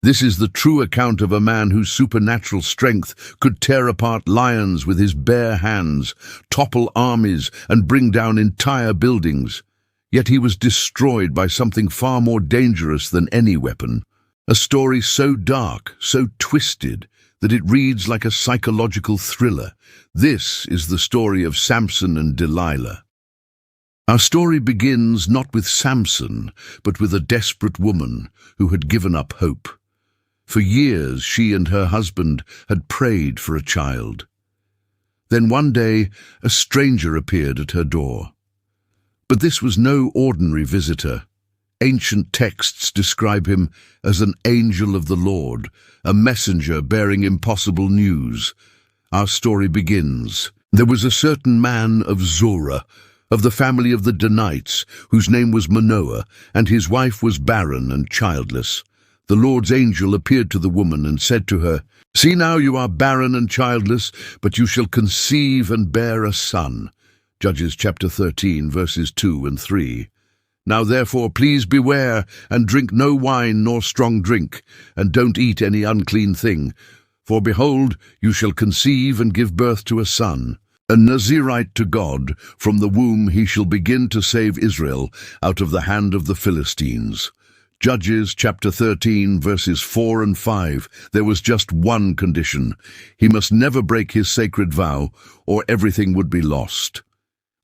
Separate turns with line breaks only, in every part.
This is the true account of a man whose supernatural strength could tear apart lions with his bare hands, topple armies, and bring down entire buildings. Yet he was destroyed by something far more dangerous than any weapon. A story so dark, so twisted, that it reads like a psychological thriller. This is the story of Samson and Delilah. Our story begins not with Samson, but with a desperate woman who had given up hope. For years, she and her husband had prayed for a child. Then one day, a stranger appeared at her door. But this was no ordinary visitor. Ancient texts describe him as an angel of the Lord, a messenger bearing impossible news. Our story begins. There was a certain man of Zorah, of the family of the Danites, whose name was Manoah, and his wife was barren and childless. The Lord's angel appeared to the woman and said to her, "See now, you are barren and childless, but you shall conceive and bear a son." Judges chapter 13, verses 2 and 3. "Now therefore please beware, and drink no wine nor strong drink, and don't eat any unclean thing. For behold, you shall conceive and give birth to a son, a Nazarite to God. From the womb he shall begin to save Israel out of the hand of the Philistines." Judges chapter 13, verses 4 and 5. There was just one condition. He must never break his sacred vow, or everything would be lost.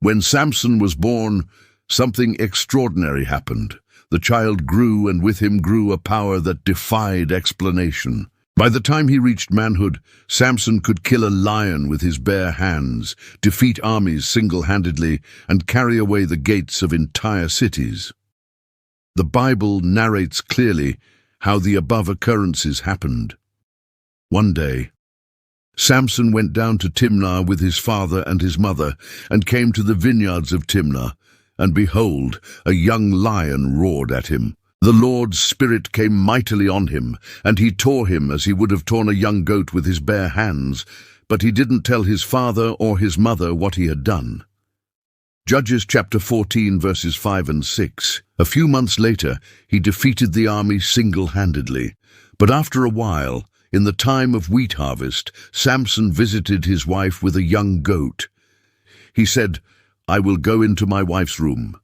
When Samson was born, something extraordinary happened. The child grew, and with him grew a power that defied explanation. By the time he reached manhood, Samson could kill a lion with his bare hands, defeat armies single-handedly, and carry away the gates of entire cities. The Bible narrates clearly how the above occurrences happened. One day, Samson went down to Timnah with his father and his mother, and came to the vineyards of Timnah, and behold, a young lion roared at him. The Lord's Spirit came mightily on him, and he tore him as he would have torn a young goat with his bare hands, but he didn't tell his father or his mother what he had done. Judges chapter 14, verses 5 and 6. A few months later, he defeated the army single-handedly. But after a while, in the time of wheat harvest, Samson visited his wife with a young goat. He said, "I will go into my wife's room."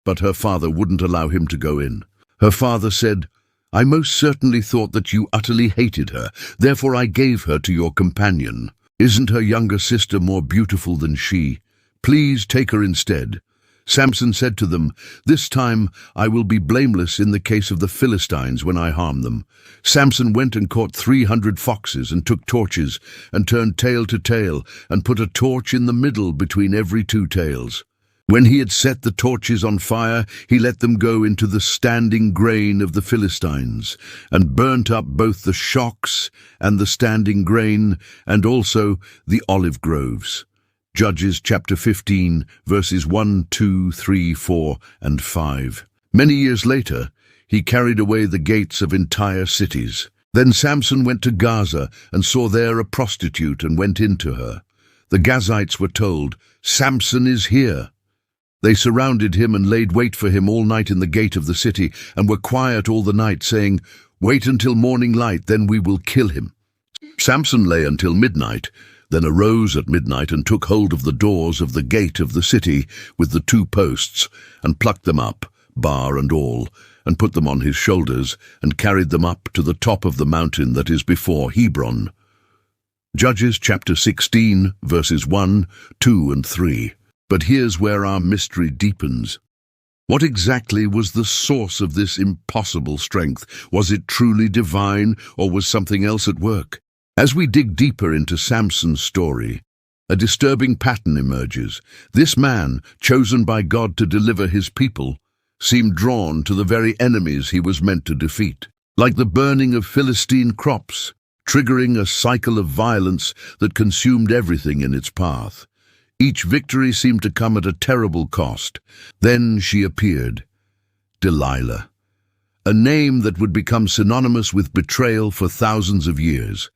But her father wouldn't allow him to go in. Her father said, "I most certainly thought that you utterly hated her, therefore I gave her to your companion. Isn't her younger sister more beautiful than she? Please take her instead." Samson said to them, "This time I will be blameless in the case of the Philistines when I harm them." Samson went and caught 300 foxes and took torches and turned tail to tail and put a torch in the middle between every two tails. When he had set the torches on fire, he let them go into the standing grain of the Philistines, and burnt up both the shocks and the standing grain, and also the olive groves. Judges chapter 15, verses 1, 2, 3, 4, and 5. Many years later, he carried away the gates of entire cities. Then Samson went to Gaza and saw there a prostitute and went into her. The Gazites were told, "Samson is here." They surrounded him and laid wait for him all night in the gate of the city, and were quiet all the night, saying, "Wait until morning light, then we will kill him." Samson lay until midnight, then arose at midnight and took hold of the doors of the gate of the city with the two posts, and plucked them up, bar and all, and put them on his shoulders, and carried them up to the top of the mountain that is before Hebron. Judges chapter 16, verses 1, 2, and 3. But here's where our mystery deepens. What exactly was the source of this impossible strength? Was it truly divine, or was something else at work? As we dig deeper into Samson's story, a disturbing pattern emerges. This man, chosen by God to deliver his people, seemed drawn to the very enemies he was meant to defeat, like the burning of Philistine crops, triggering a cycle of violence that consumed everything in its path. Each victory seemed to come at a terrible cost. Then she appeared, Delilah, a name that would become synonymous with betrayal for thousands of years.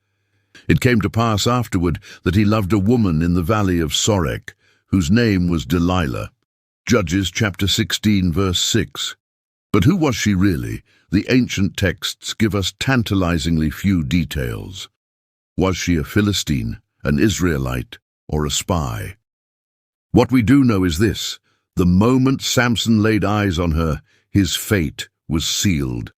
It came to pass afterward that he loved a woman in the valley of Sorek, whose name was Delilah. Judges chapter 16, verse 6. But who was she really? The ancient texts give us tantalizingly few details. Was she a Philistine, an Israelite, or a spy? What we do know is this: the moment Samson laid eyes on her, his fate was sealed.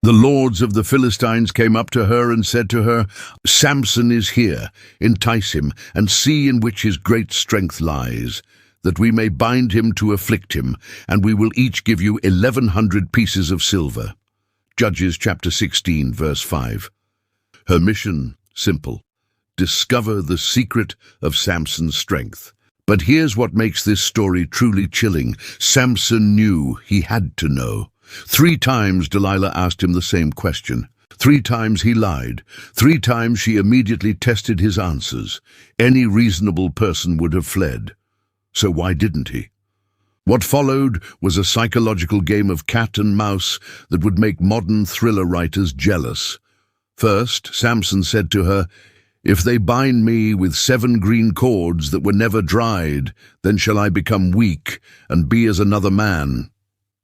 The lords of the Philistines came up to her and said to her, "Samson is here. Entice him, and see in which his great strength lies, that we may bind him to afflict him, and we will each give you 1,100 pieces of silver." Judges chapter 16, verse 5. Her mission, simple: discover the secret of Samson's strength. But here's what makes this story truly chilling. Samson knew he had to know. 3 times Delilah asked him the same question. 3 times he lied. 3 times she immediately tested his answers. Any reasonable person would have fled. So why didn't he? What followed was a psychological game of cat and mouse that would make modern thriller writers jealous. First, Samson said to her, "If they bind me with 7 green cords that were never dried, then shall I become weak and be as another man."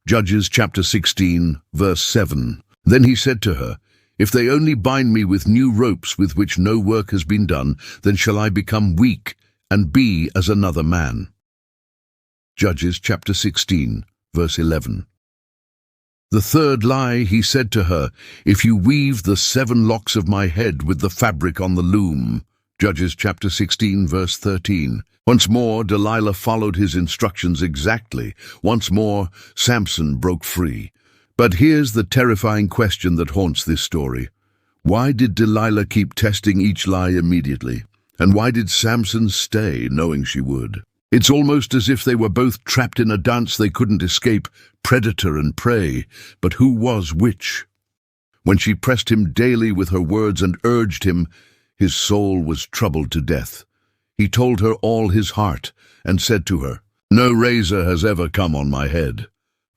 Judges chapter 16, verse 7. Then he said to her, "If they only bind me with new ropes with which no work has been done, then shall I become weak and be as another man." Judges chapter 16, verse 11. The third lie he said to her, "If you weave the 7 locks of my head with the fabric on the loom." Judges chapter 16, verse 13. Once more, Delilah followed his instructions exactly. Once more, Samson broke free. But here's the terrifying question that haunts this story. Why did Delilah keep testing each lie immediately? And why did Samson stay, knowing she would? It's almost as if they were both trapped in a dance they couldn't escape, predator and prey. But who was which? When she pressed him daily with her words and urged him, his soul was troubled to death. He told her all his heart and said to her, "No razor has ever come on my head,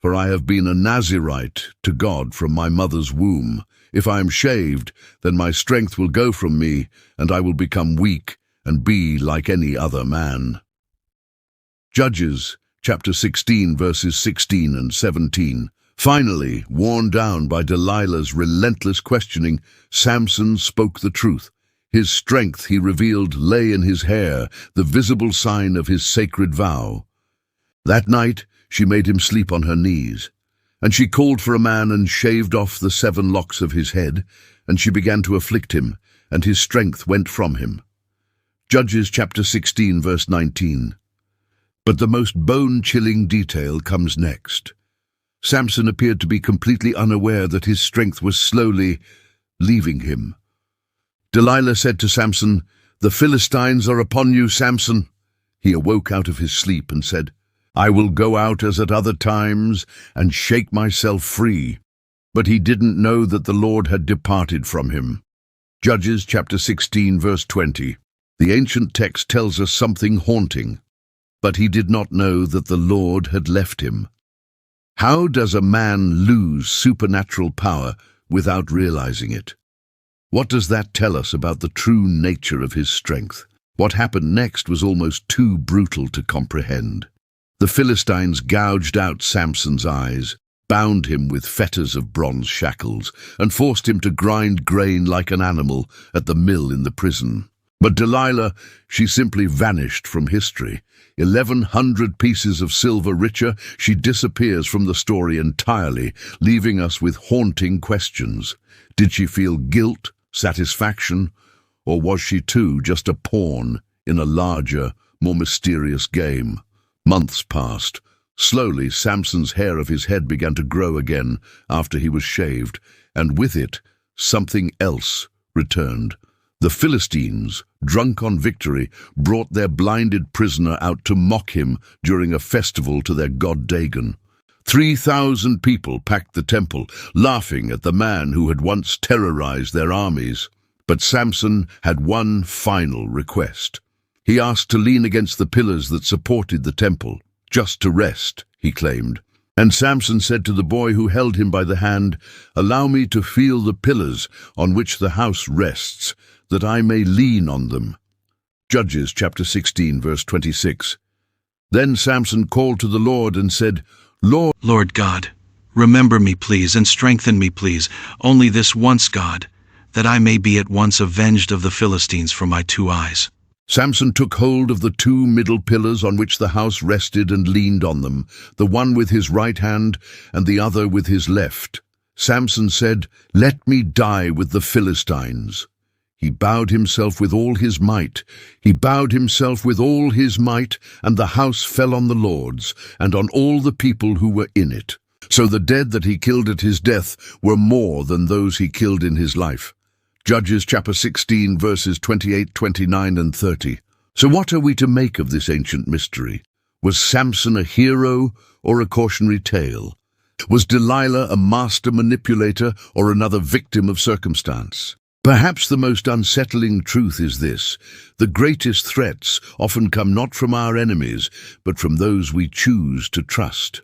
for I have been a Nazarite to God from my mother's womb. If I am shaved, then my strength will go from me, and I will become weak and be like any other man." Judges chapter 16, verses 16 and 17. Finally, worn down by Delilah's relentless questioning, Samson spoke the truth. His strength, he revealed, lay in his hair, the visible sign of his sacred vow. That night, she made him sleep on her knees, and she called for a man and shaved off the 7 locks of his head, and she began to afflict him, and his strength went from him. Judges chapter 16, verse 19. But the most bone-chilling detail comes next. Samson appeared to be completely unaware that his strength was slowly leaving him. Delilah said to Samson, "The Philistines are upon you, Samson." He awoke out of his sleep and said, "I will go out as at other times and shake myself free." But he didn't know that the Lord had departed from him. Judges chapter 16, verse 20. The ancient text tells us something haunting. But he did not know that the Lord had left him. How does a man lose supernatural power without realizing it? What does that tell us about the true nature of his strength? What happened next was almost too brutal to comprehend. The Philistines gouged out Samson's eyes, bound him with fetters of bronze shackles, and forced him to grind grain like an animal at the mill in the prison. But Delilah, she simply vanished from history. 1,100 pieces of silver richer, she disappears from the story entirely, leaving us with haunting questions. Did she feel guilt, satisfaction, or was she too just a pawn in a larger, more mysterious game? Months passed. Slowly, Samson's hair of his head began to grow again after he was shaved, and with it, something else returned. The Philistines, drunk on victory, brought their blinded prisoner out to mock him during a festival to their god Dagon. 3,000 people packed the temple, laughing at the man who had once terrorized their armies. But Samson had one final request. He asked to lean against the pillars that supported the temple, just to rest, he claimed. And Samson said to the boy who held him by the hand, "Allow me to feel the pillars on which the house rests, that I may lean on them." Judges chapter 16, verse 26. Then Samson called to the Lord and said, Lord
God, Remember me, please, and strengthen me, please, only this once, God, that I may be at once avenged of the Philistines for my 2 eyes.
Samson took hold of the 2 middle pillars on which the house rested and leaned on them, the one with his right hand and the other with his left. Samson said, "Let me die with the Philistines." He bowed himself with all his might. He bowed himself with all his might, and the house fell on the lords, and on all the people who were in it. So the dead that he killed at his death were more than those he killed in his life. Judges chapter 16, verses 28, 29, and 30. So what are we to make of this ancient mystery? Was Samson a hero or a cautionary tale? Was Delilah a master manipulator or another victim of circumstance? Perhaps the most unsettling truth is this: the greatest threats often come not from our enemies, but from those we choose to trust.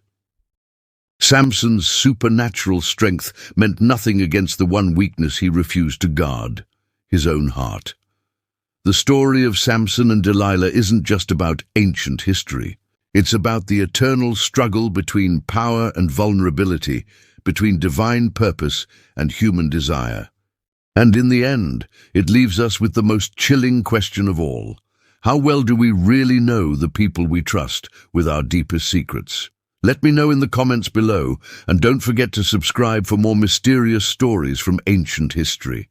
Samson's supernatural strength meant nothing against the one weakness he refused to guard: his own heart. The story of Samson and Delilah isn't just about ancient history. It's about the eternal struggle between power and vulnerability, between divine purpose and human desire. And in the end, it leaves us with the most chilling question of all: how well do we really know the people we trust with our deepest secrets? Let me know in the comments below, and don't forget to subscribe for more mysterious stories from ancient history.